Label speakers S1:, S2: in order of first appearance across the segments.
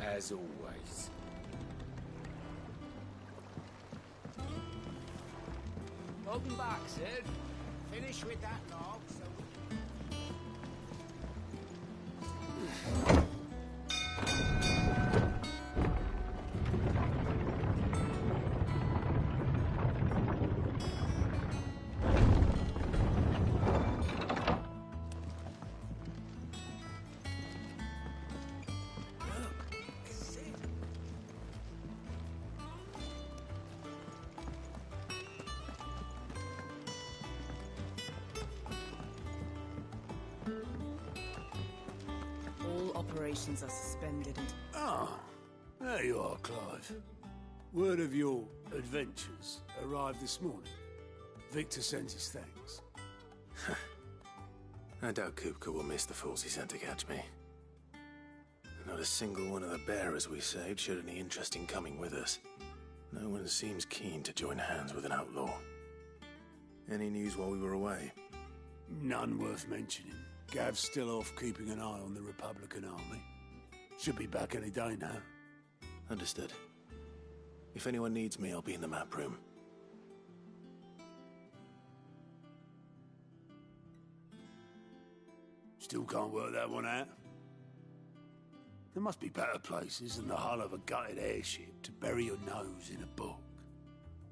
S1: as always.
S2: Welcome back, Sid.
S3: Finish with that log, so
S4: Operations are suspended and...
S5: Ah, there you are, Clive. Word of your adventures arrived this morning. Victor sends his thanks.
S6: I doubt Kupka will miss the fools he sent to catch me. Not a single one of the bearers we saved showed any interest in coming with us. No one seems keen to join hands with an outlaw. Any news while we were away?
S5: None worth mentioning. Gav's still off keeping an eye on the Republican army. Should be back any day now.
S6: Understood. If anyone needs me, I'll be in the map room.
S5: Still can't work that one out. There must be better places than the hull of a gutted airship to bury your nose in a book.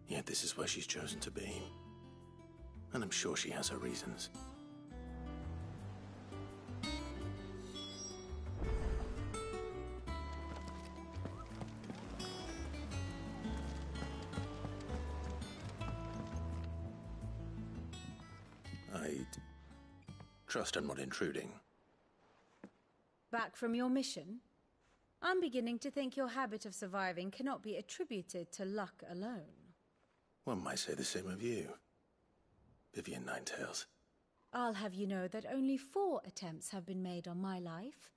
S6: Yet this is where she's chosen to be. And I'm sure she has her reasons. I'd trust I'm not intruding.
S7: Back from your mission? I'm beginning to think your habit of surviving cannot be attributed to luck alone.
S6: One might say the same of you, Vivian Ninetails.
S7: I'll have you know that only 4 attempts have been made on my life,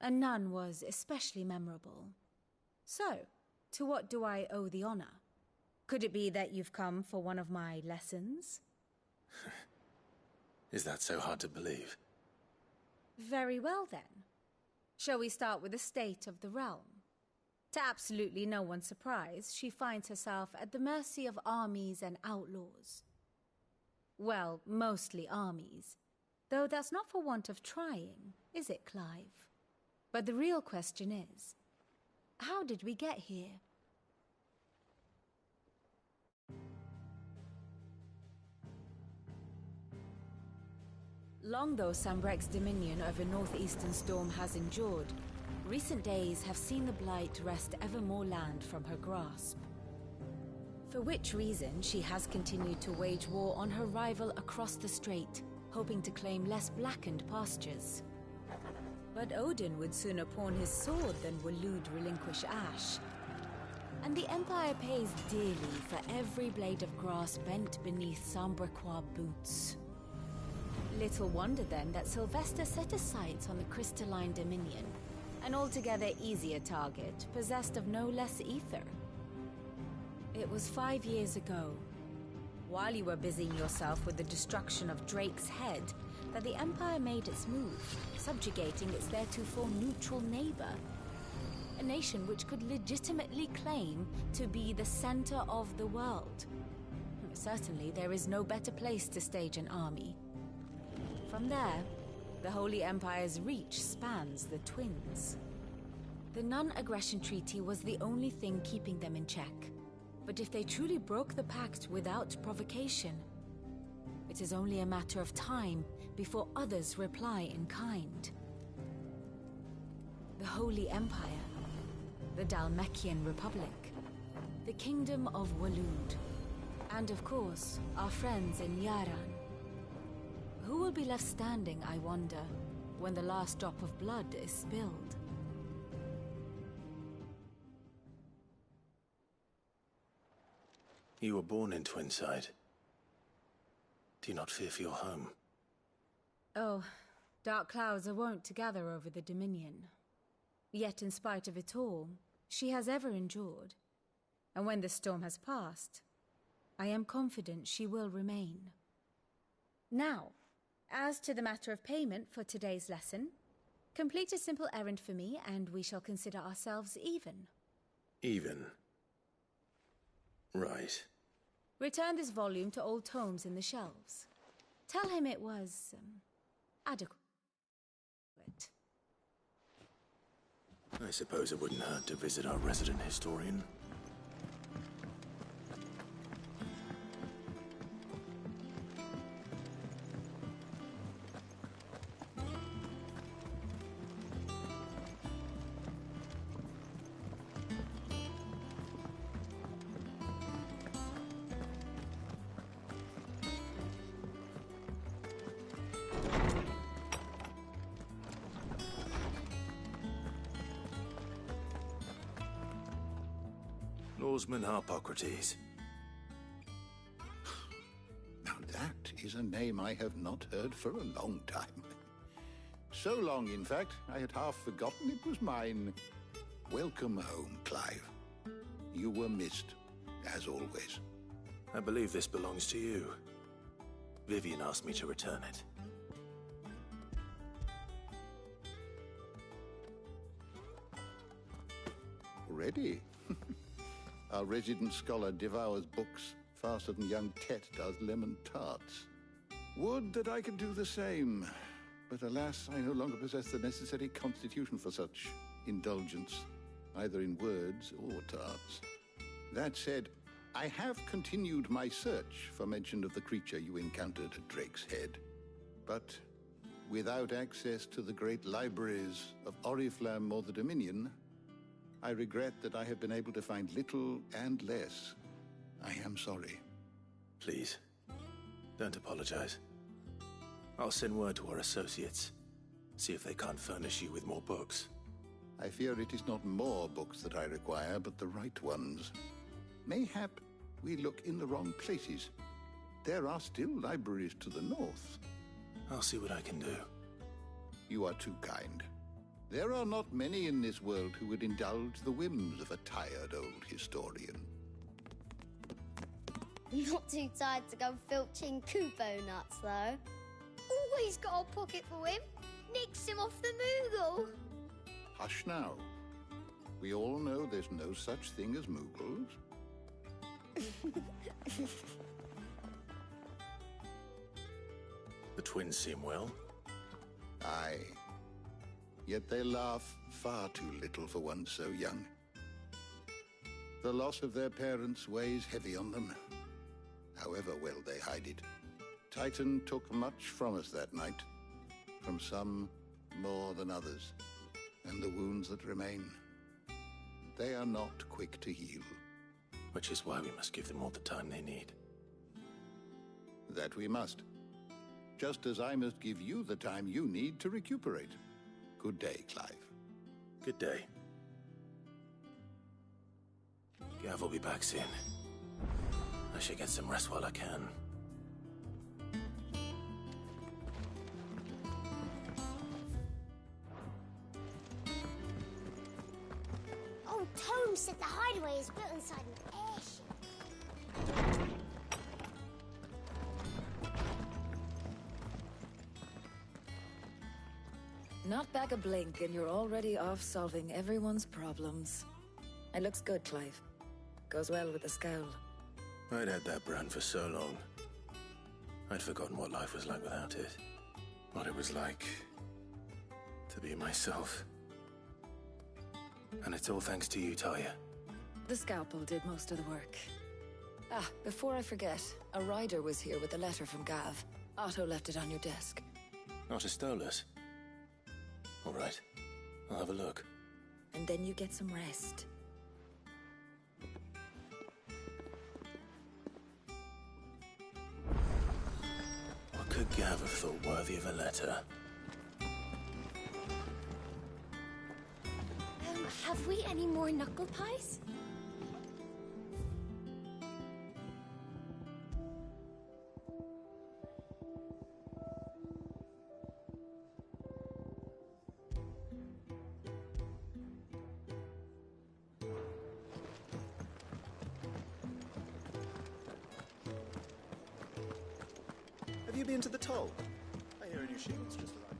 S7: and none was especially memorable. So, to what do I owe the honor? Could it be that you've come for one of my lessons?
S6: Is that so hard to believe?
S7: Very well, then. Shall we start with the state of the realm? To absolutely no one's surprise, she finds herself at the mercy of armies and outlaws. Well, mostly armies. Though that's not for want of trying, is it, Clive? But the real question is, how did we get here? Long though Sambrek's dominion over northeastern Storm has endured, recent days have seen the Blight wrest ever more land from her grasp. For which reason, she has continued to wage war on her rival across the strait, hoping to claim less blackened pastures. But Odin would sooner pawn his sword than Waloed relinquish Ash. And the Empire pays dearly for every blade of grass bent beneath Sambrequois boots. Little wonder then that Sylvester set his sights on the crystalline dominion, an altogether easier target, possessed of no less ether. It was 5 years ago, while you were busying yourself with the destruction of Drake's head, that the Empire made its move, subjugating its theretofore neutral neighbor. A nation which could legitimately claim to be the center of the world. Certainly, there is no better place to stage an army. From there, the Holy Empire's reach spans the Twins. The non-aggression treaty was the only thing keeping them in check. But if they truly broke the pact without provocation, it is only a matter of time before others reply in kind. The Holy Empire, the Dhalmekian Republic, the Kingdom of Waloed, and of course, our friends in Yaran. Who will be left standing, I wonder, when the last drop of blood is spilled?
S6: You were born in Twinside. Do you not fear for your home?
S7: Oh, dark clouds are wont to gather over the Dominion. Yet in spite of it all, she has ever endured. And when the storm has passed, I am confident she will remain. Now, as to the matter of payment for today's lesson, Complete a simple errand for me, and we shall consider ourselves even.
S6: Even? Right.
S7: Return this volume to old tomes in the shelves. Tell him it was, adequate.
S6: I suppose it wouldn't hurt to visit our resident historian. Lawsman Harpocrates.
S1: Now that is a name I have not heard for a long time. So long, in fact, I had half forgotten it was mine. Welcome home, Clive. You were missed, as always.
S6: I believe this belongs to you. Vivian asked me to return it.
S1: Already? Our resident scholar devours books faster than young Tet does lemon tarts. Would that I could do the same. But alas, I no longer possess the necessary constitution for such indulgence, either in words or tarts. That said, I have continued my search for mention of the creature you encountered at Drake's Head. But without access to the great libraries of Oriflamme or the Dominion, I regret that I have been able to find little and less. I am sorry.
S6: Please, don't apologize. I'll send word to our associates. See if they can't furnish you with more books.
S1: I fear it is not more books that I require, but the right ones. Mayhap we look in the wrong places. There are still libraries to the north.
S6: I'll see what I can do.
S1: You are too kind. There are not many in this world who would indulge the whims of a tired old historian.
S4: Not too tired to go filching Kupo nuts, though. Always got a pocket for him. Nicks him off the Moogle.
S1: Hush now. We all know there's no such thing as Moogles.
S6: The twins seem well.
S1: Aye. Yet they laugh far too little for one so young. The loss of their parents weighs heavy on them, however well they hide it. Titan took much from us that night, from some more than others, and the wounds that remain, they are not quick to heal.
S6: Which is why we must give them all the time they need.
S1: That we must. Just as I must give you the time you need to recuperate. Good day, Clive.
S6: Good day. Gav will be back soon. I should get some rest while I can.
S4: Old Tome said the hideaway is built inside an airship.
S8: Not back a blink, and you're already off solving everyone's problems. It looks good, Clive. Goes well with the scowl.
S6: I'd had that brand for so long. I'd forgotten what life was like without it. What it was like to be myself. And it's all thanks to you, Talia.
S8: The scalpel did most of the work. Ah, before I forget, a rider was here with a letter from Gav. Otto left it on your desk.
S6: Not a Stolas. All right, I'll have a look.
S8: And then you get some rest.
S6: What could Gav have thought worthy of a letter?
S4: Have we any more knuckle pies?
S9: Have you been to the toll? I hear a new shipment's just arrived.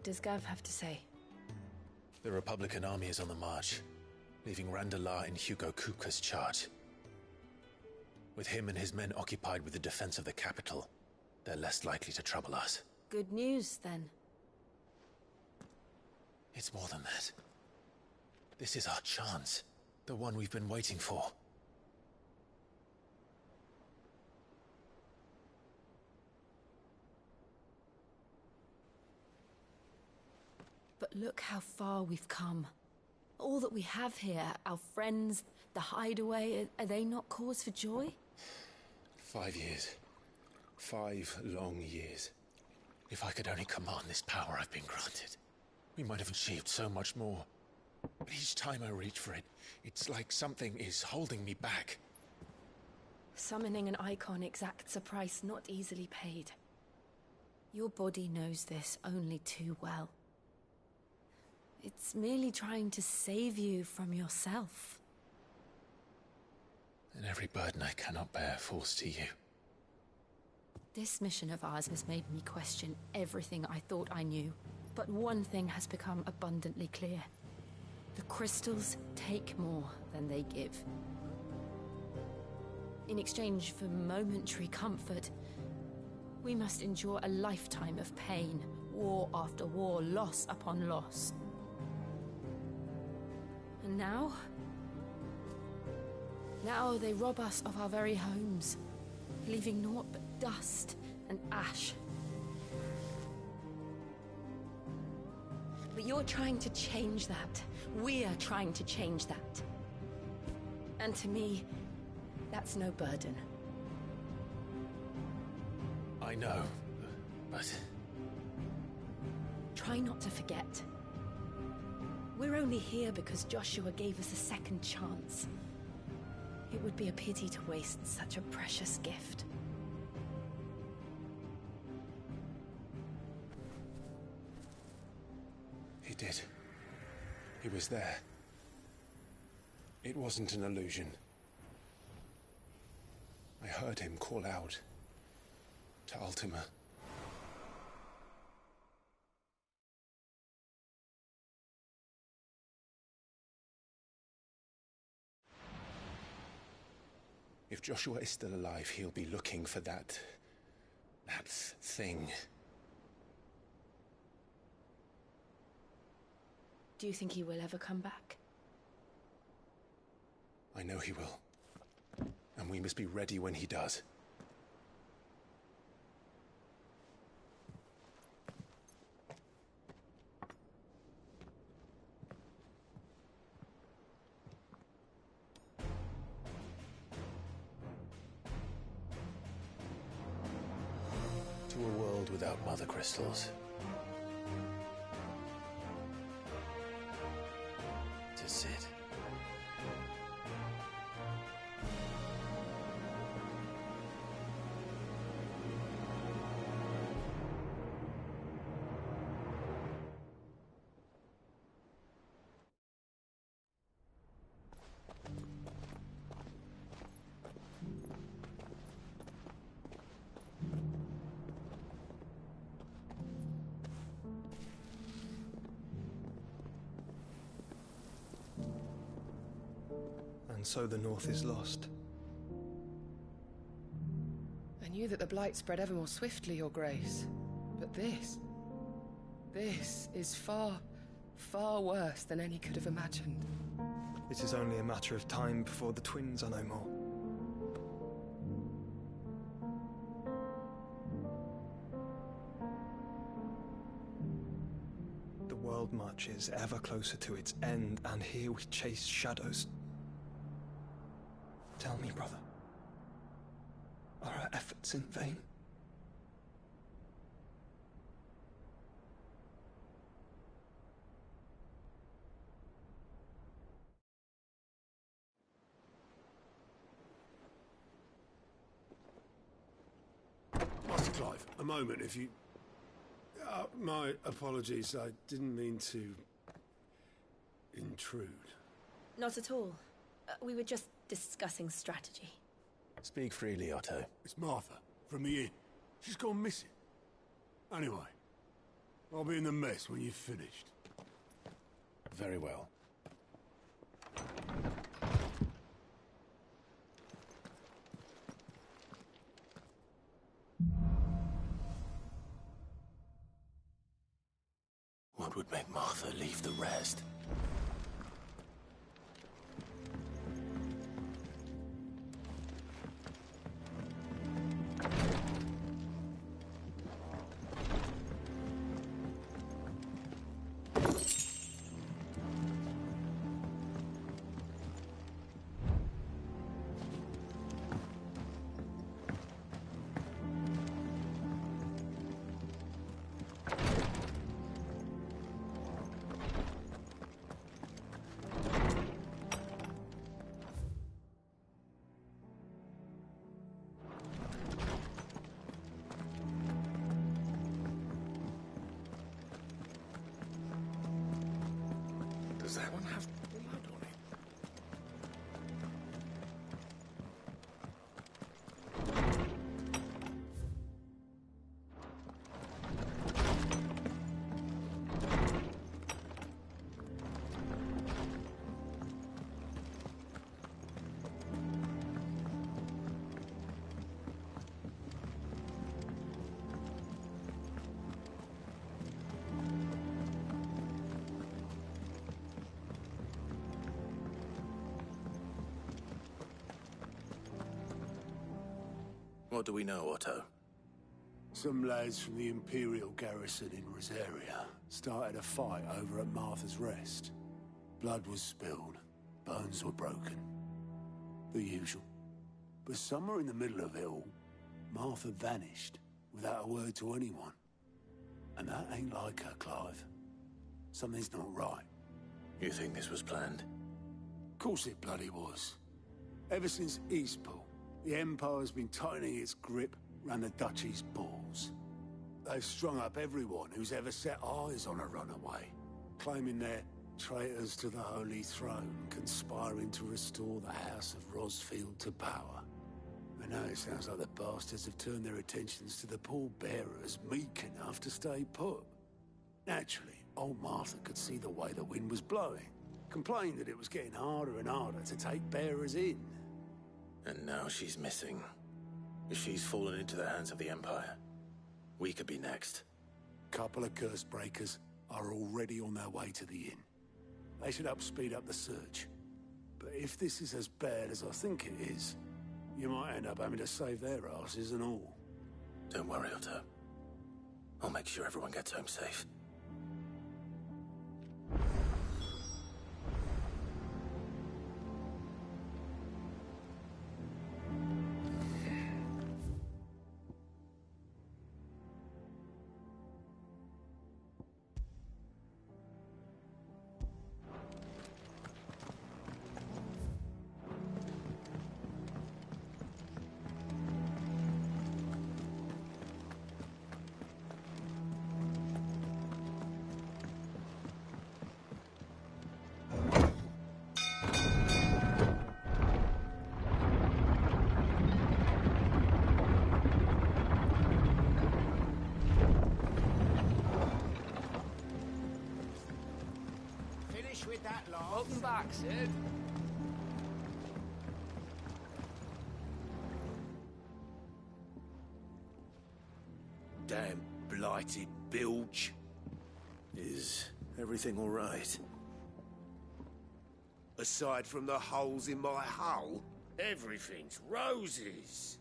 S8: What does Gav have to say?
S6: The Republican army is on the march, leaving Randalar in Hugo Kupka's charge. With him and his men occupied with the defense of the capital, they're less likely to trouble us.
S8: Good news, then.
S6: It's more than that. This is our chance. The one we've been waiting for.
S8: But look how far we've come. All that we have here, our friends, the hideaway, are they not cause for joy?
S6: 5 years. 5 long years. If I could only command this power I've been granted, we might have achieved so much more. But each time I reach for it, it's like something is holding me back.
S8: Summoning an icon exacts a price not easily paid. Your body knows this only too well. It's merely trying to save you from yourself.
S6: And every burden I cannot bear falls to you.
S8: This mission of ours has made me question everything I thought I knew. But one thing has become abundantly clear. The crystals take more than they give. In exchange for momentary comfort, we must endure a lifetime of pain, war after war, loss upon loss. And now? Now they rob us of our very homes, leaving naught but dust and ash. But you're trying to change that. We're trying to change that. And to me, that's no burden.
S6: I know, but...
S8: Try not to forget. We're only here because Joshua gave us a second chance. It would be a pity to waste such a precious gift.
S6: He did. He was there. It wasn't an illusion. I heard him call out to Ultima. If Joshua is still alive, he'll be looking for that thing.
S8: Do you think he will ever come back?
S6: I know he will. And we must be ready when he does. To a world without mother crystals. To Sid.
S9: And so the North is lost.
S2: I knew that the Blight spread ever more swiftly, Your Grace. But this is far, far worse than any could have imagined.
S9: It is only a matter of time before the twins are no more. The world marches ever closer to its end, and here we chase shadows. Tell me, brother, are our efforts in vain?
S5: Master Clive, a moment, if you... my apologies, I didn't mean to... intrude.
S8: Not at all. We were just discussing strategy.
S6: Speak freely, Otto.
S5: It's Martha, from the inn. She's gone missing. Anyway, I'll be in the mess when you've finished.
S6: Very well. What would make Martha leave the rest? Does that one have blood on it? What do we know, Otto?
S5: Some lads from the Imperial garrison in Rosaria started a fight over at Martha's Rest. Blood was spilled, bones were broken. The usual. But somewhere in the middle of it all, Martha vanished without a word to anyone. And that ain't like her, Clive. Something's not right.
S6: You think this was planned?
S5: Of course it bloody was. Ever since Eastpool, the Empire's been tightening its grip round the Duchy's balls. They've strung up everyone who's ever set eyes on a runaway, claiming they're traitors to the Holy Throne, conspiring to restore the House of Rosfield to power. And now it sounds like the bastards have turned their attentions to the pallbearers meek enough to stay put. Naturally, old Martha could see the way the wind was blowing, complained that it was getting harder and harder to take bearers in.
S6: And now she's missing. If she's fallen into the hands of the Empire, we could be next.
S5: Couple of curse breakers are already on their way to the inn. They should speed up the search. But if this is as bad as I think it is, you might end up having to save their asses and all.
S6: Don't worry, Otto. I'll make sure everyone gets home safe.
S3: With that lot.
S2: Welcome back, Sid.
S6: Damn blighted bilge. Is everything all right?
S10: Aside from the holes in my hull, everything's roses.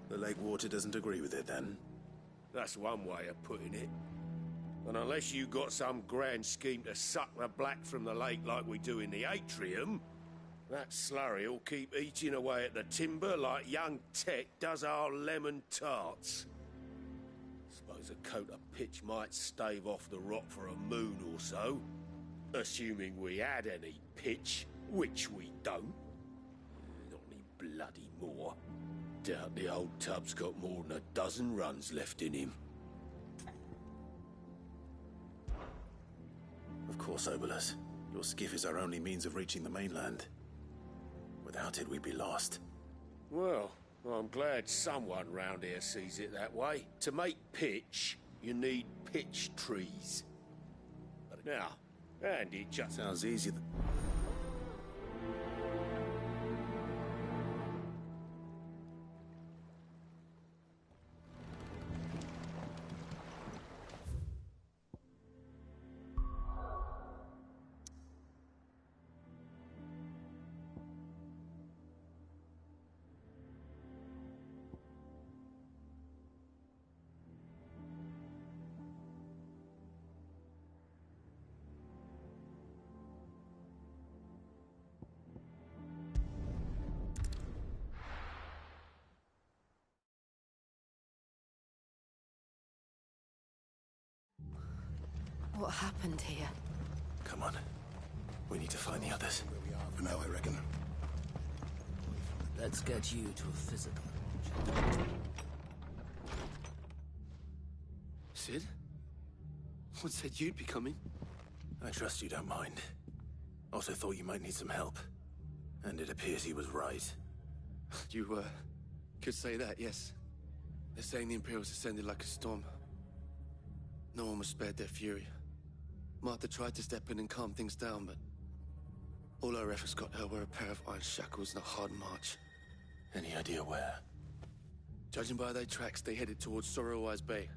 S6: The lake water doesn't agree with it, then?
S10: That's one way of putting it. And unless you got some grand scheme to suck the black from the lake like we do in the atrium, that slurry'll keep eating away at the timber like young Tech does our lemon tarts. Suppose a coat of pitch might stave off the rot for a moon or so, assuming we had any pitch, which we don't. Not any bloody more. Doubt the old tub's got more than a dozen runs left in him.
S6: Of course, Obolus. Your skiff is our only means of reaching the mainland. Without it, we'd be lost.
S10: Well, I'm glad someone round here sees it that way. To make pitch, you need pitch trees. Now, and it just
S6: Sounds easy.
S8: What happened here?
S6: Come on. We need to find the others.
S1: Where we are for now, I reckon.
S3: Let's get you to a physical.
S11: Sid? What said you'd be coming?
S6: I trust you don't mind. Also thought you might need some help. And it appears he was right.
S11: You, could say that, yes. They're saying the Imperials ascended like a storm. No one was spared their fury. Martha tried to step in and calm things down, but all her efforts got her were a pair of iron shackles and a hard march.
S6: Any idea where?
S11: Judging by their tracks, they headed towards Sorrowwise Bay.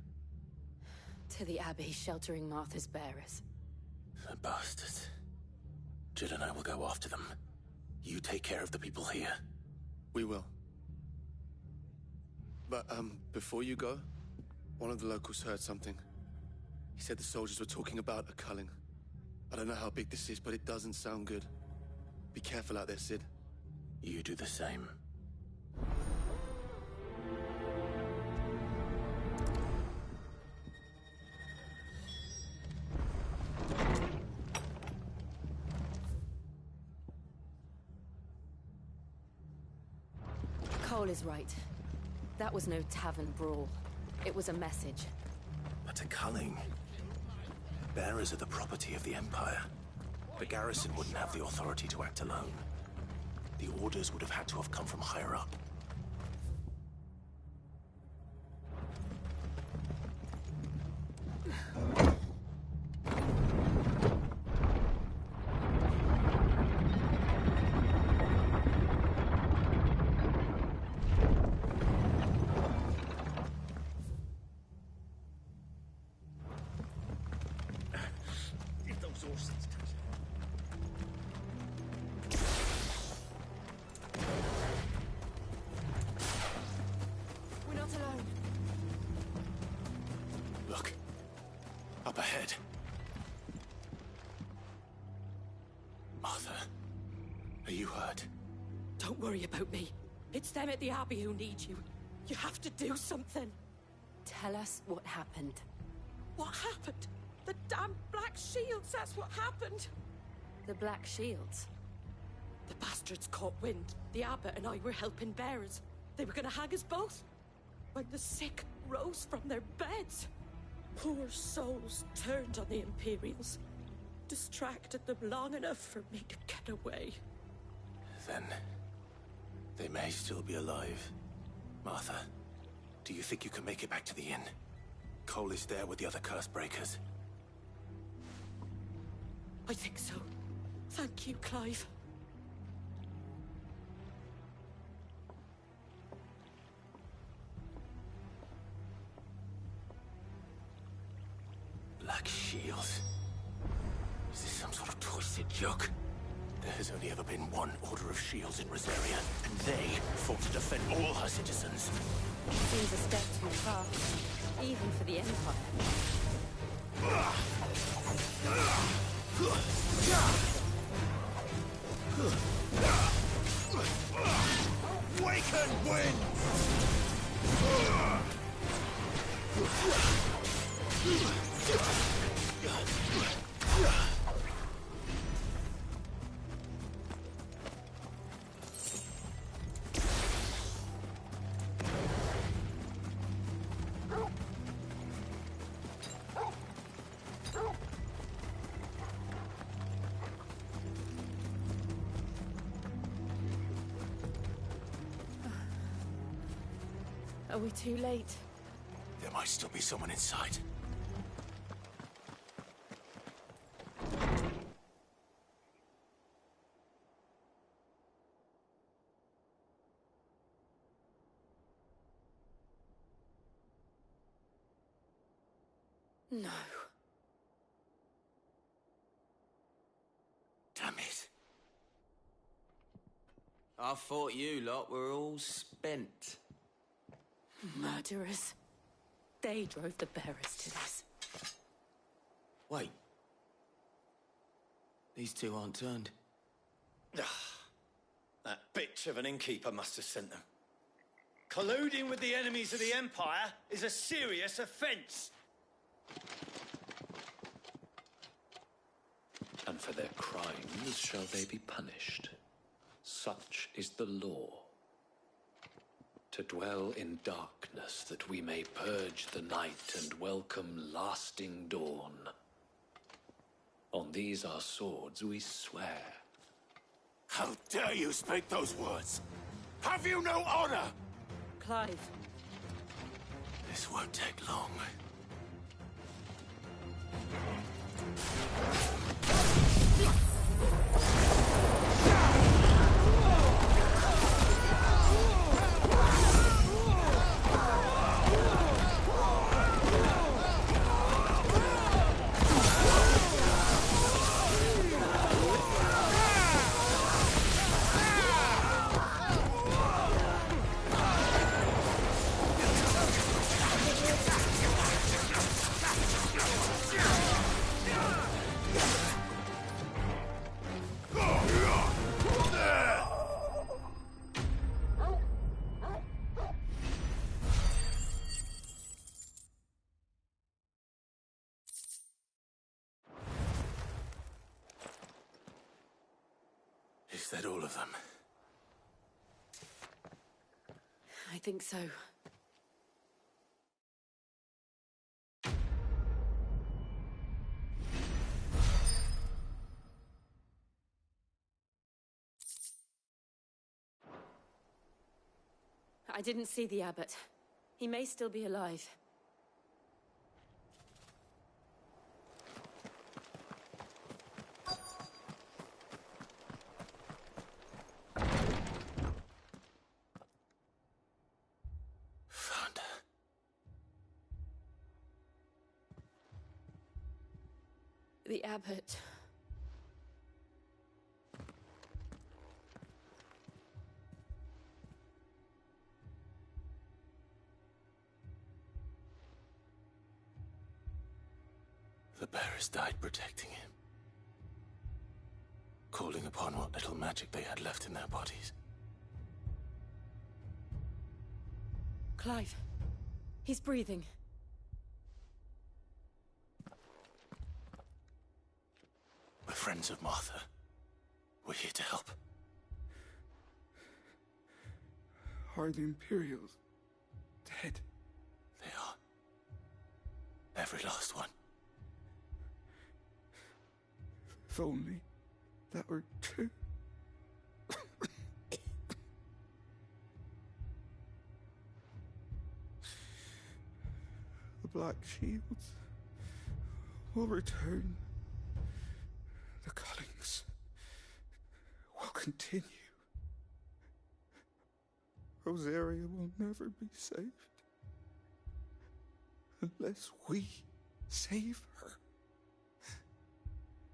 S8: To the Abbey sheltering Martha's bearers.
S6: The bastards. Jill and I will go after them. You take care of the people here.
S11: We will. But, before you go, one of the locals heard something. He said the soldiers were talking about a culling. I don't know how big this is, but it doesn't sound good. Be careful out there, Sid.
S6: You do the same.
S8: Cole is right. That was no tavern brawl. It was a message.
S6: But a culling. Bearers are the property of the Empire. The garrison wouldn't have the authority to act alone. The orders would have had to have come from higher up.
S8: We're not alone.
S6: Look. Up ahead. Martha. Are you hurt?
S12: Don't worry about me. It's them at the Abbey who need you. You have to do something.
S8: Tell us what happened.
S12: What happened? The damn Black Shields, that's what happened.
S8: The Black Shields?
S12: The bastards caught wind. The Abbot and I were helping bearers. They were gonna hang us both. When the sick rose from their beds, poor souls turned on the Imperials. Distracted them long enough for me to get away.
S6: Then... they may still be alive. Martha, do you think you can make it back to the inn? Cole is there with the other curse breakers.
S12: I think so. Thank you, Clive.
S6: Black Shields. Is this some sort of twisted joke? There has only ever been one Order of Shields in Rosaria, and they fought to defend all her citizens.
S8: Seems a step too far, even for the Empire.
S10: Awaken wind!
S8: Are we too late?
S6: There might still be someone inside.
S12: No.
S13: Damn it. I thought you lot were all spent.
S12: Murderers. They drove the bearers to this.
S13: Wait. These two aren't turned.
S14: That bitch of an innkeeper must have sent them. Colluding with the enemies of the Empire is a serious offence.
S15: And for their crimes shall they be punished. Such is the law. To dwell in darkness that we may purge the night and welcome lasting dawn. On these our swords we swear.
S10: How dare you speak those words? Have you no honor?
S12: Clive.
S6: This won't take long. Is that all of them?
S12: I think so. I didn't see the abbot. He may still be alive.
S6: Found her.
S12: The abbot.
S6: The bearers died protecting him. Calling upon what little magic they had left in their bodies.
S12: Clive. He's breathing.
S6: We're friends of Martha. We're here to help.
S5: Are the Imperials dead?
S6: They are. Every last one.
S5: If only that were true. The Black Shields will return. The Cullings will continue. Rosaria will never be saved unless we save her.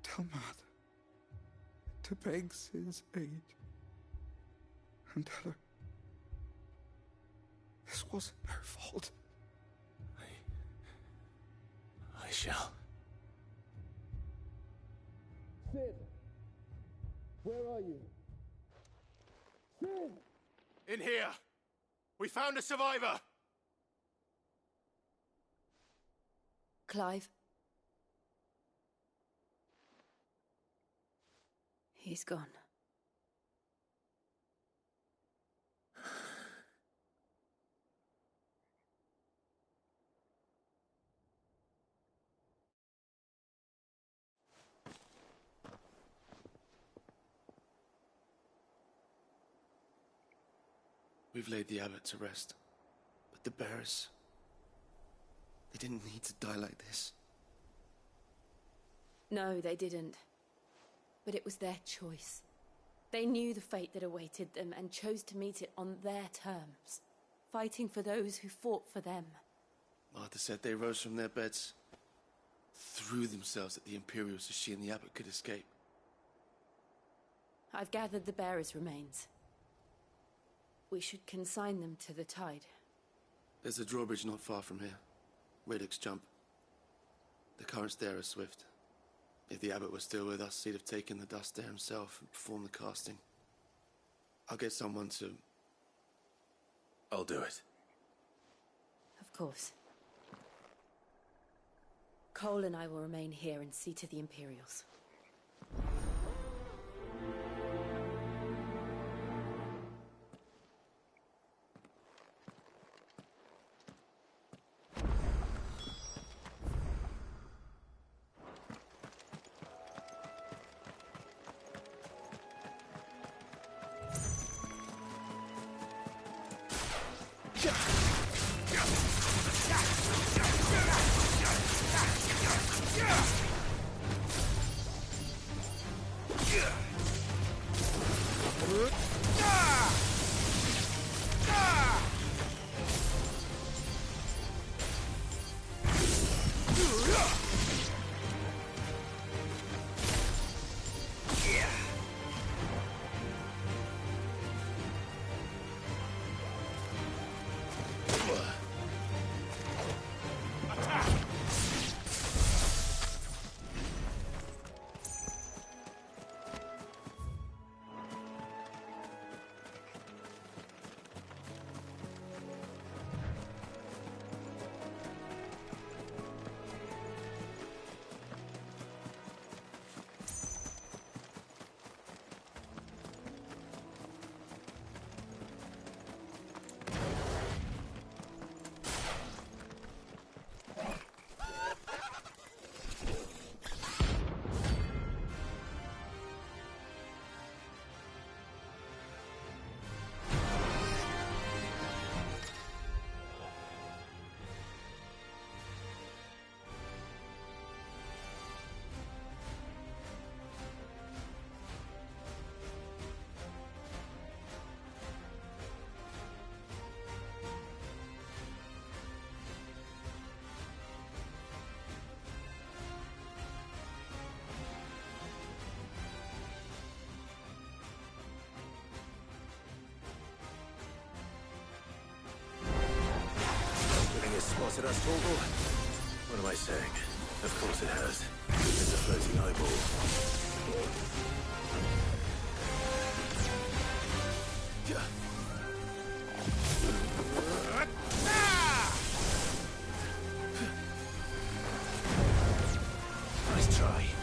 S5: Tell Mother to beg Sid's aid and tell her this wasn't her fault.
S6: I shall.
S10: Sid! Where are you? Sid! In here! We found a survivor!
S12: Clive. He's gone.
S11: We've laid the abbot to rest. But the bearers... they didn't need to die like this.
S12: No, they didn't. But it was their choice. They knew the fate that awaited them and chose to meet it on their terms, fighting for those who fought for them.
S11: Martha said they rose from their beds, threw themselves at the Imperials so she and the Abbot could escape.
S8: I've gathered the bearer's remains. We should consign them to the tide.
S11: There's a drawbridge not far from here. Radix jump. The currents there are swift. If the Abbot was still with us, he'd have taken the dust there himself and performed the casting. I'll get someone to...
S6: I'll do it.
S8: Of course. Cole and I will remain here and see to the Imperials.
S6: Spotted us, Torgal? What am I saying? Of course it has. It's a floating eyeball. Nice try.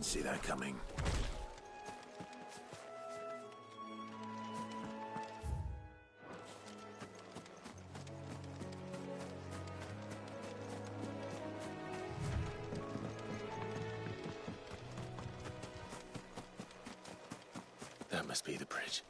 S6: See that coming. That must be the bridge.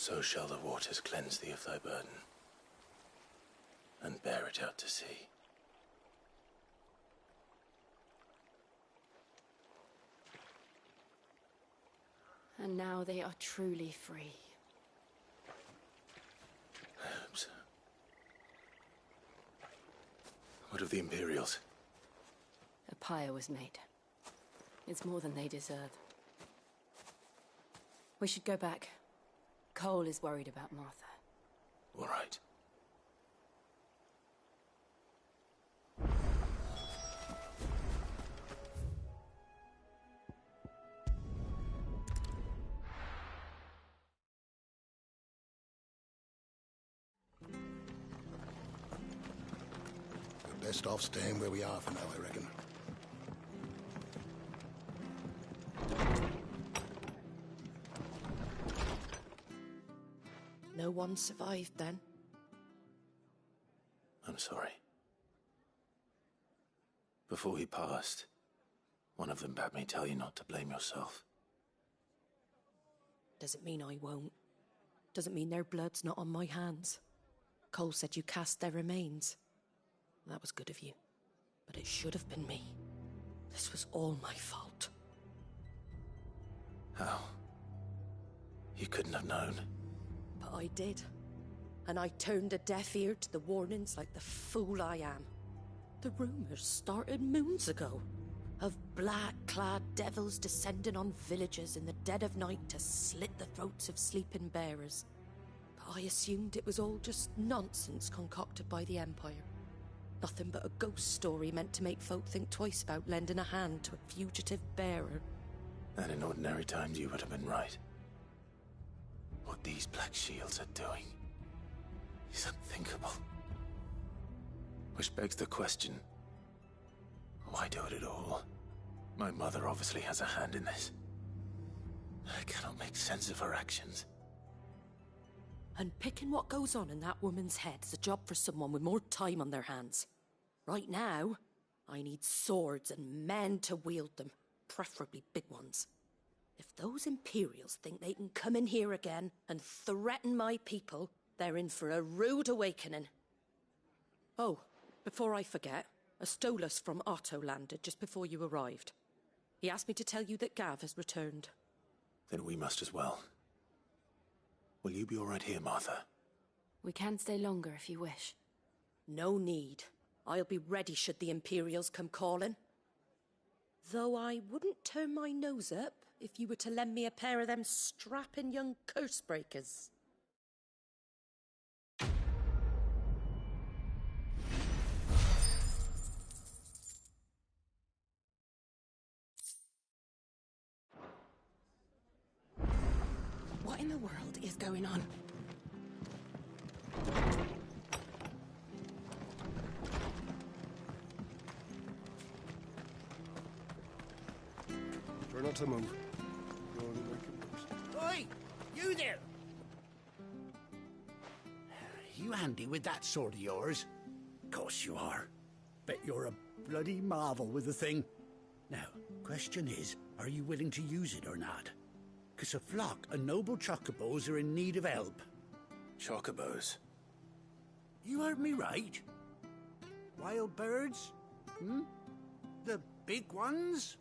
S6: So shall the waters cleanse thee of thy burden, and bear it out to sea.
S8: And now they are truly free.
S6: I hope so. What of the Imperials?
S8: A pyre was made. It's more than they deserve. We should go back. Cole is worried about Martha.
S6: All right.
S1: We're best off staying where we are for now, I reckon.
S12: No one survived then?
S6: I'm sorry. Before he passed, one of them bade me tell you not to blame yourself.
S12: Doesn't mean I won't. Doesn't mean their blood's not on my hands. Cole said you cast their remains. That was good of you. But it should have been me. This was all my fault.
S6: How? You couldn't have known.
S12: But I did. And I turned a deaf ear to the warnings like the fool I am. The rumours started moons ago. Of black-clad devils descending on villages in the dead of night to slit the throats of sleeping bearers. But I assumed it was all just nonsense concocted by the Empire. Nothing but a ghost story meant to make folk think twice about lending a hand to a fugitive bearer.
S6: And in ordinary times you would have been right. What these Black Shields are doing is unthinkable. Which begs the question, why do it at all? My mother obviously has a hand in this. I cannot make sense of her actions.
S12: And picking what goes on in that woman's head is a job for someone with more time on their hands. Right now, I need swords and men to wield them, preferably big ones. If those Imperials think they can come in here again and threaten my people, they're in for a rude awakening. Oh, before I forget, a Stolas from Otto landed just before you arrived. He asked me to tell you that Gav has returned.
S6: Then we must as well. Will you be all right here, Martha?
S8: We can stay longer if you wish.
S12: No need. I'll be ready should the Imperials come calling. Though I wouldn't turn my nose up if you were to lend me a pair of them strapping young curse breakers.
S2: What in the world is going on?
S16: Try not to move. Go on and make it worse.
S3: Oi! You there! You handy with that sword of yours? Course you are. Bet you're a bloody marvel with the thing. Now, question is, are you willing to use it or not? 'Cause a flock of noble chocobos are in need of help.
S6: Chocobos?
S3: You heard me right. Wild birds? Hmm? The big ones?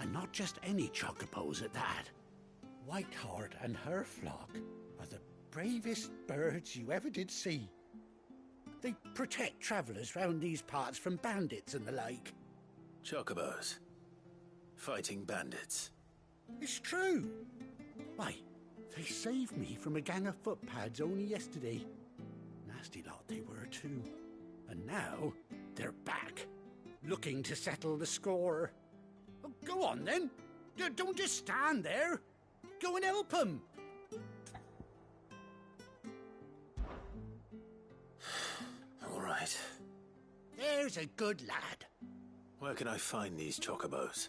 S3: And not just any chocobos at that. Whiteheart and her flock are the bravest birds you ever did see. They protect travellers round these parts from bandits and the like.
S6: Chocobos? Fighting bandits?
S3: It's true. Why, they saved me from a gang of footpads only yesterday. Nasty lot they were too. And now, they're back, looking to settle the score. Oh, go on then. Don't just stand there. Go and help them.
S6: All right.
S3: There's a good lad.
S6: Where can I find these chocobos?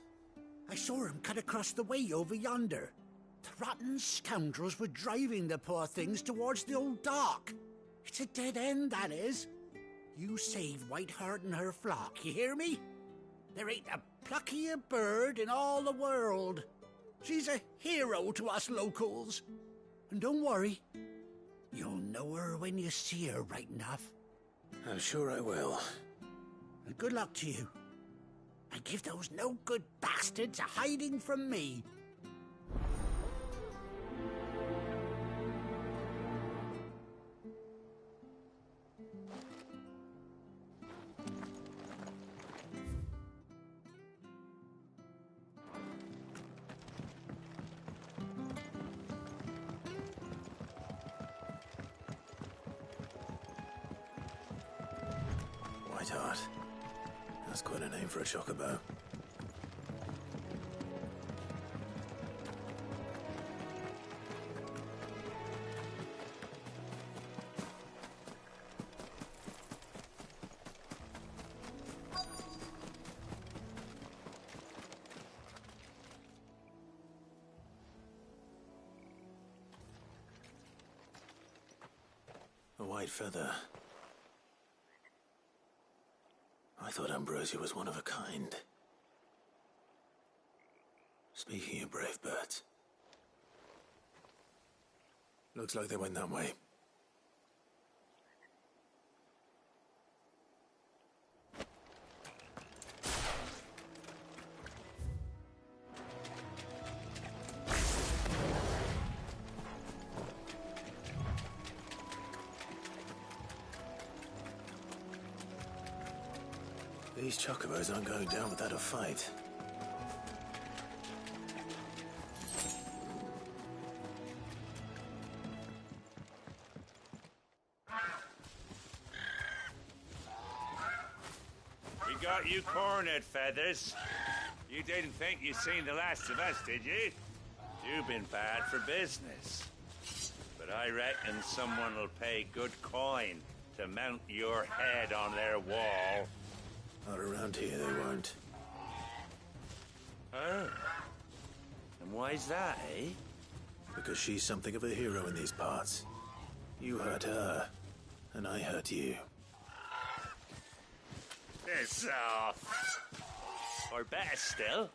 S3: I saw him cut across the way over yonder. The rotten scoundrels were driving the poor things towards the old dock. It's a dead end, that is. You save Whiteheart and her flock, you hear me? There ain't a pluckier bird in all the world. She's a hero to us locals. And don't worry. You'll know her when you see her, right enough.
S6: I'm sure I will.
S3: And good luck to you. And give those no-good bastards a hiding from me.
S6: Whiteheart. That's quite a name for a chocobo. A white feather. I thought Ambrosia was one of a kind. Speaking of brave birds, looks like they went that way. These chocobos aren't going down without a fight.
S17: We got you cornered, Feathers. You didn't think you'd seen the last of us, did you? You've been bad for business. But I reckon someone will pay good coin to mount your head on their wall.
S6: Not around here, they won't.
S17: Oh. And why's that, eh?
S6: Because she's something of a hero in these parts. You hurt her, and I hurt you.
S17: Piss off. Or better still,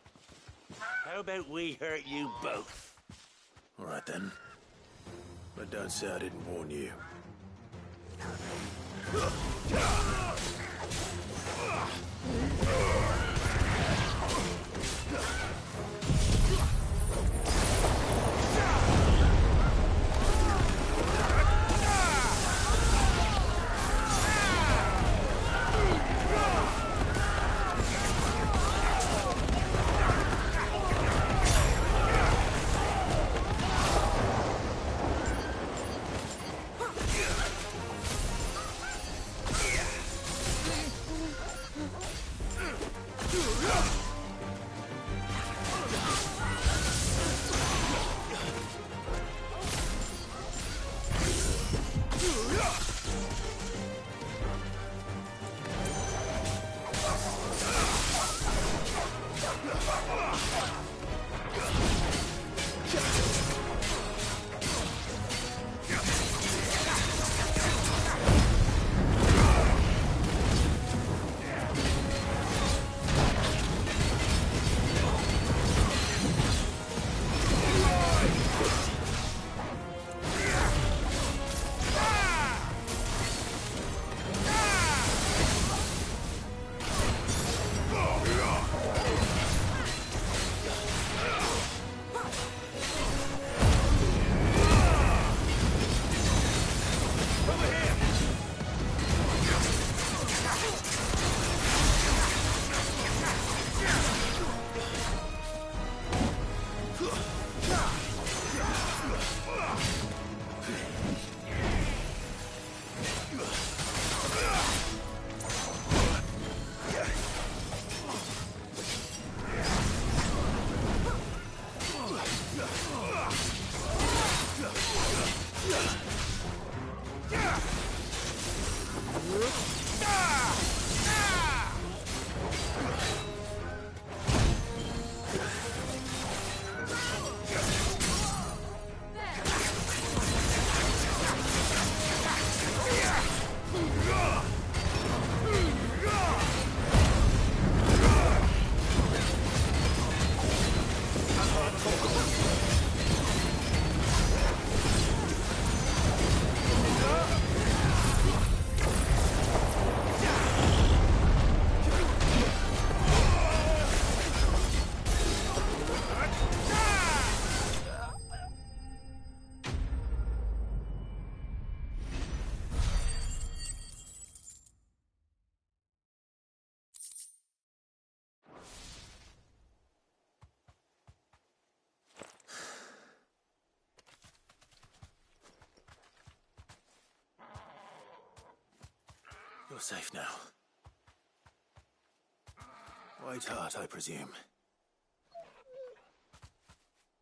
S17: how about we hurt you both?
S6: All right, then. But don't say I didn't warn you. You're safe now. White Hart, I presume.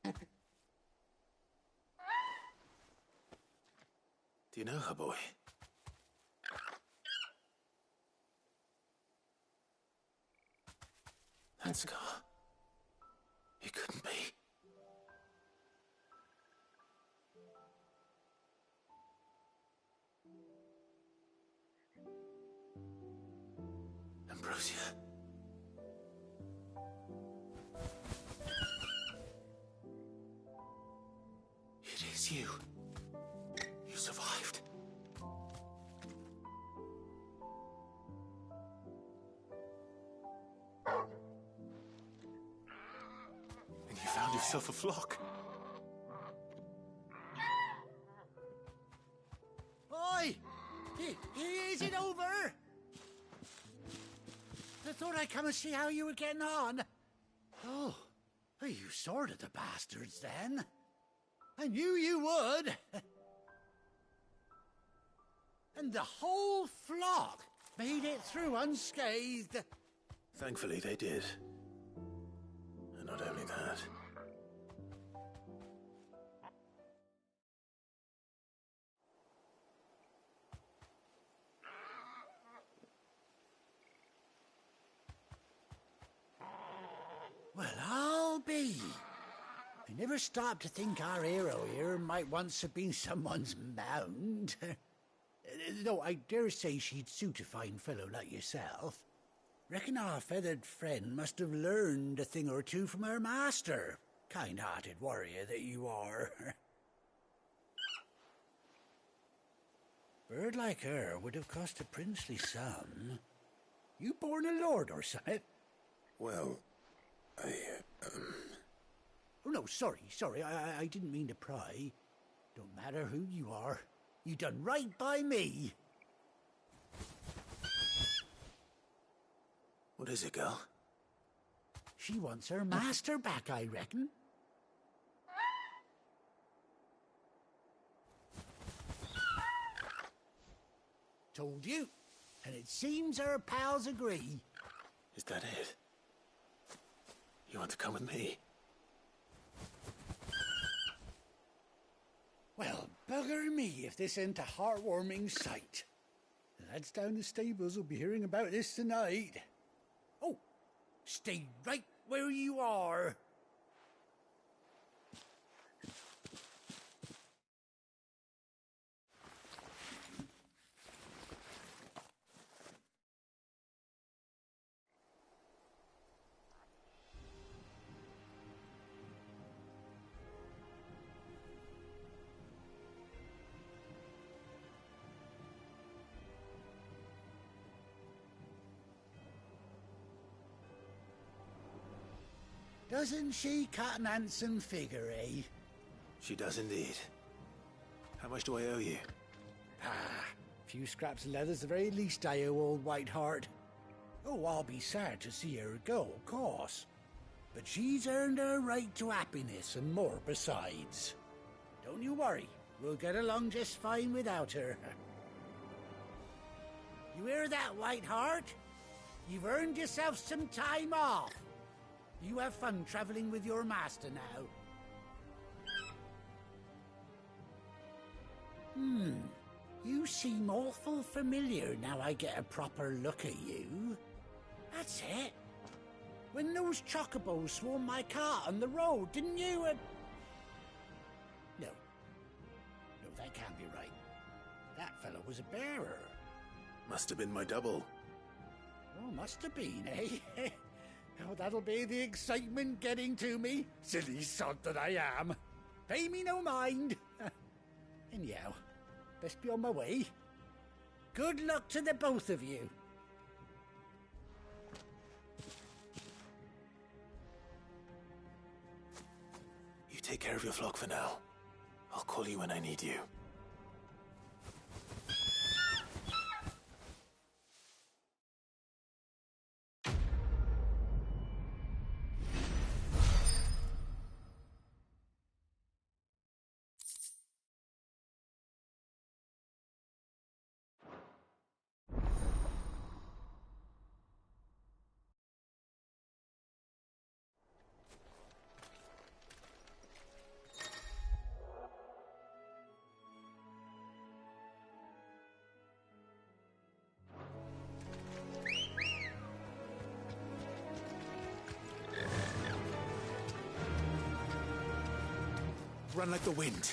S6: Do you know her, boy? That scar. It couldn't be. Ambrosia. It is you. You survived. And you found yourself a flock.
S3: Oi! Is it over? I thought I'd come and see how you were getting on. Oh, well, you sorted the bastards then. I knew you would. And the whole flock made it through unscathed.
S6: Thankfully, they did. And not only that.
S3: Well, I'll be. I never stopped to think our hero here might once have been someone's mount. Though I dare say she'd suit a fine fellow like yourself. Reckon our feathered friend must have learned a thing or two from her master. Kind-hearted warrior that you are. Bird like her would have cost a princely sum. You born a lord or something?
S6: Well,
S3: Oh, no, sorry. I didn't mean to pry. Don't matter who you are. You done right by me.
S6: What is it, girl?
S3: She wants her master back, I reckon. Told you. And it seems her pals agree.
S6: Is that it? You want to come with me?
S3: Well, bugger me if this ain't a heartwarming sight. The lads down the stables will be hearing about this tonight. Oh, stay right where you are. Doesn't she cut an handsome figure, eh?
S6: She does indeed. How much do I owe you?
S3: A few scraps of leather's the very least I owe old White Hart. Oh, I'll be sad to see her go, of course. But she's earned her right to happiness and more besides. Don't you worry, we'll get along just fine without her. You hear that, White Hart? You've earned yourself some time off. You have fun traveling with your master now. You seem awful familiar now I get a proper look at you. That's it. When those chocobos swarmed my car on the road, didn't you? No, that can't be right. That fellow was a bearer.
S6: Must have been my double.
S3: Oh, must have been, eh? Oh, that'll be the excitement getting to me. Silly sod that I am. Pay me no mind. Anyhow, best be on my way. Good luck to the both of you.
S6: You take care of your flock for now. I'll call you when I need you.
S3: run like the wind.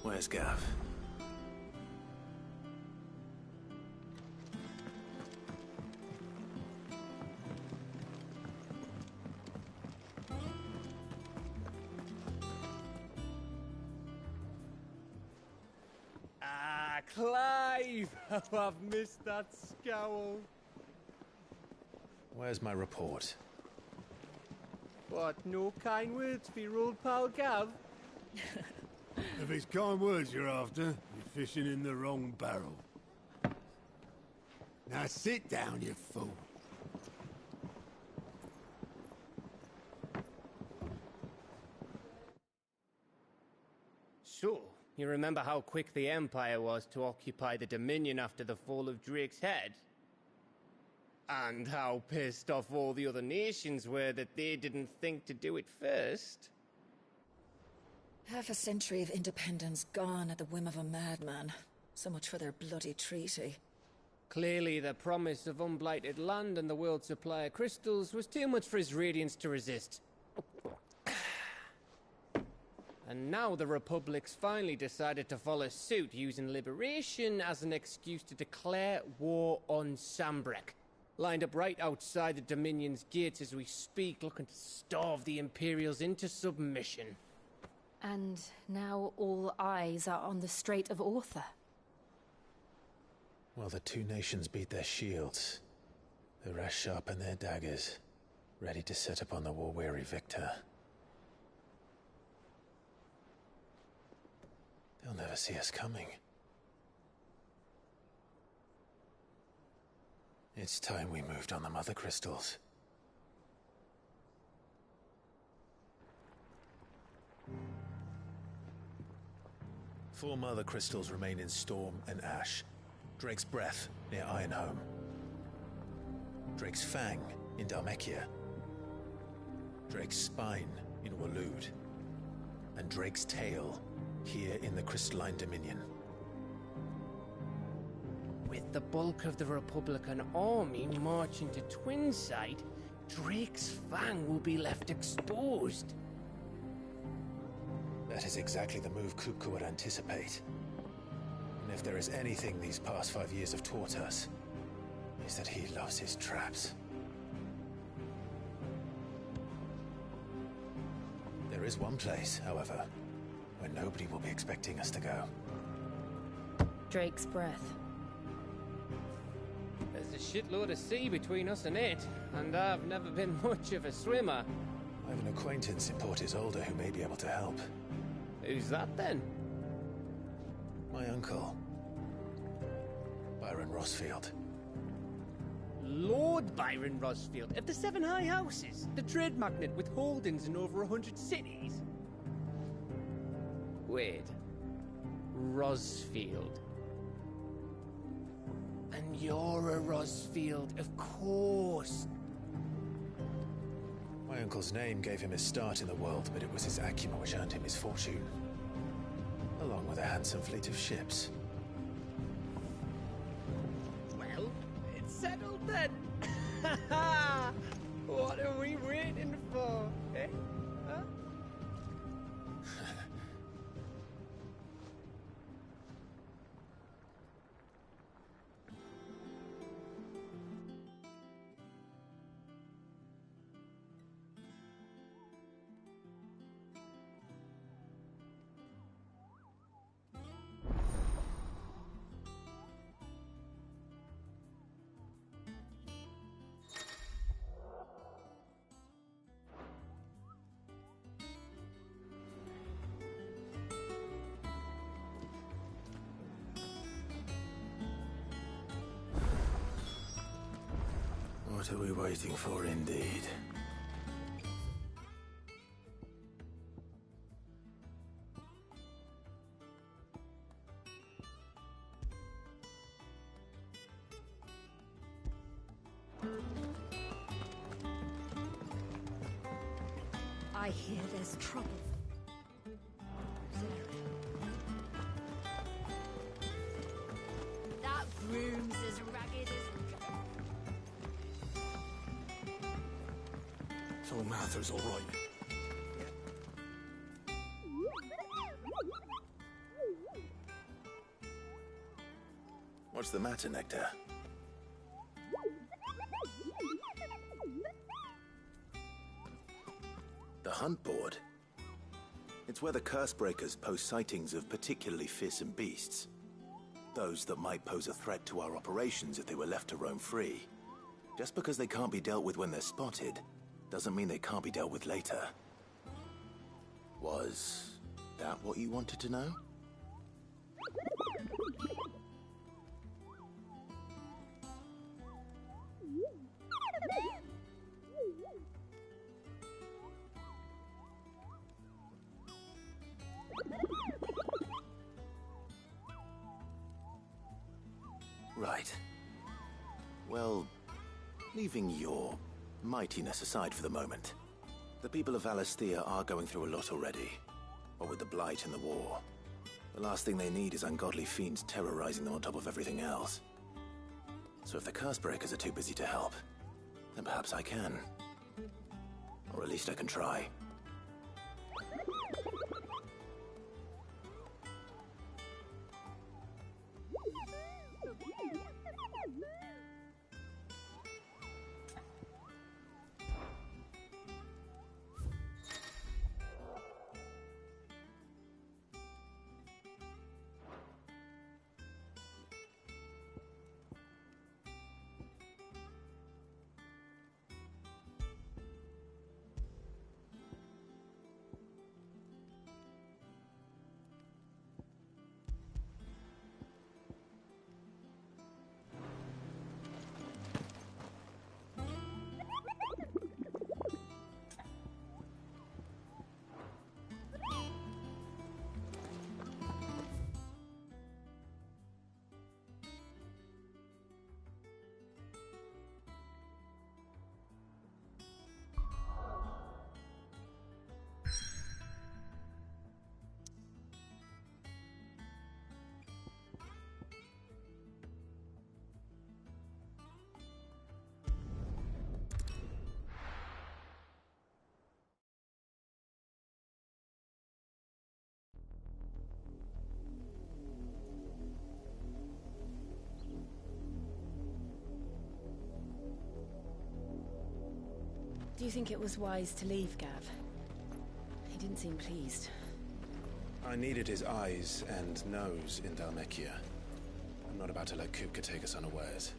S6: Where's Gav?
S18: Ah, Clive! How I've missed that scowl.
S6: Where's my report?
S18: What, no kind words for your old pal Gav?
S5: If it's kind words you're after, you're fishing in the wrong barrel. Now sit down, you fool.
S18: So, you remember how quick the Empire was to occupy the Dominion after the fall of Drake's head? And how pissed off all the other nations were that they didn't think to do it first?
S19: Half a century of independence gone at the whim of a madman. So much for their bloody treaty.
S18: Clearly, the promise of unblighted land and the world's supply of crystals was too much for his radiance to resist. And now the Republic's finally decided to follow suit, using liberation as an excuse to declare war on Sambrek. Lined up right outside the Dominion's gates as we speak, looking to starve the Imperials into submission.
S8: And now all eyes are on the Strait of Author.
S6: Well, the two nations beat their shields. The rest sharpen their daggers, ready to set upon the war-weary victor. They'll never see us coming. It's time we moved on the Mother Crystals. Four Mother Crystals remain in Storm and Ash. Drake's Breath near Ironhome. Drake's Fang in Dhalmekia. Drake's Spine in Waloed. And Drake's Tail here in the Crystalline Dominion.
S18: With the bulk of the Republican army marching to Twinside, Drake's Fang will be left exposed.
S6: That is exactly the move Kupka would anticipate. And if there is anything these past 5 years have taught us, is that he loves his traps. There is one place, however, where nobody will be expecting us to go.
S8: Drake's Breath.
S18: There's a shitload of sea between us and it, and I've never been much of a swimmer.
S6: I have an acquaintance in Port Isolde who may be able to help.
S18: Who's that then?
S6: My uncle, Byron Rossfield.
S18: Lord Byron Rossfield of the Seven High Houses, the trade magnate with holdings in over 100 cities. Wait, Rossfield. And you're a Rossfield, of course.
S6: My uncle's name gave him his start in the world, but it was his acumen which earned him his fortune. Along with a handsome fleet of ships.
S18: Well, it's settled then. What are we waiting for, eh? Huh?
S6: What are we waiting for, indeed?
S7: I hear there's trouble.
S4: That broom's as ragged as...
S9: So Martha's all right.
S6: What's the matter, Nectar? The hunt board? It's where the curse breakers post sightings of particularly fearsome beasts. Those that might pose a threat to our operations if they were left to roam free. Just because they can't be dealt with when they're spotted, doesn't mean they can't be dealt with later. Was that what you wanted to know? Right. Well, leaving your mightiness aside for the moment, the people of Valisthea are going through a lot already. What with the Blight and the war. The last thing they need is ungodly fiends terrorizing them on top of everything else. So if the Cursebreakers are too busy to help, then perhaps I can. Or at least I can try.
S8: Do you think it was wise to leave, Gav? He didn't seem pleased.
S6: I needed his eyes and nose in Dhalmekia. I'm not about to let Kupka take us unawares.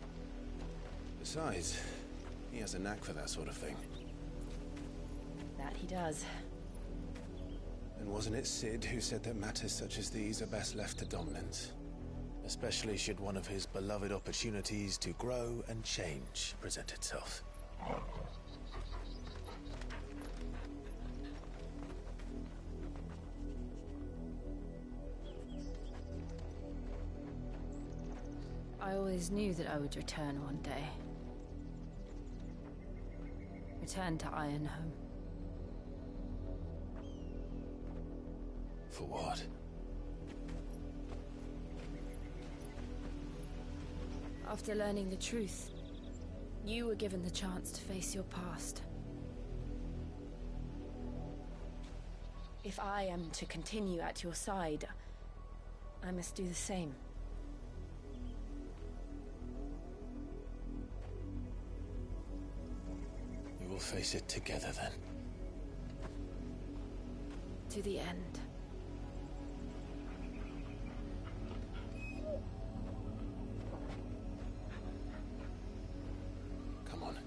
S6: Besides, he has a knack for that sort of thing.
S8: That he does.
S6: And wasn't it Sid who said that matters such as these are best left to dominance? Especially should one of his beloved opportunities to grow and change present itself.
S8: I always knew that I would return one day. Return to Ironhome.
S6: For what?
S8: After learning the truth, you were given the chance to face your past. If I am to continue at your side, I must do the same.
S6: We will face it together then.
S8: To the end.
S6: Come on.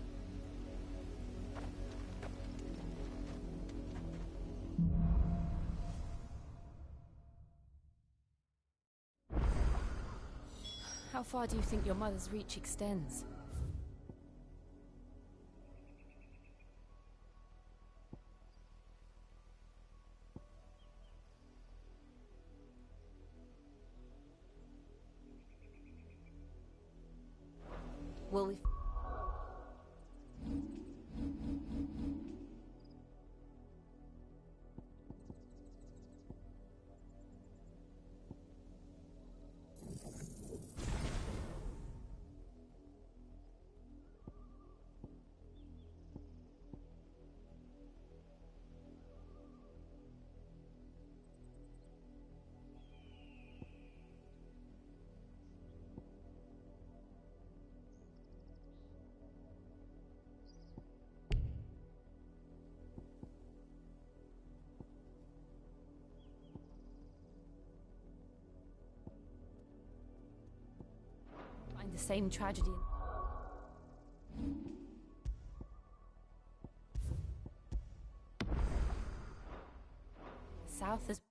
S8: How far do you think your mother's reach extends? Will we... same tragedy. South as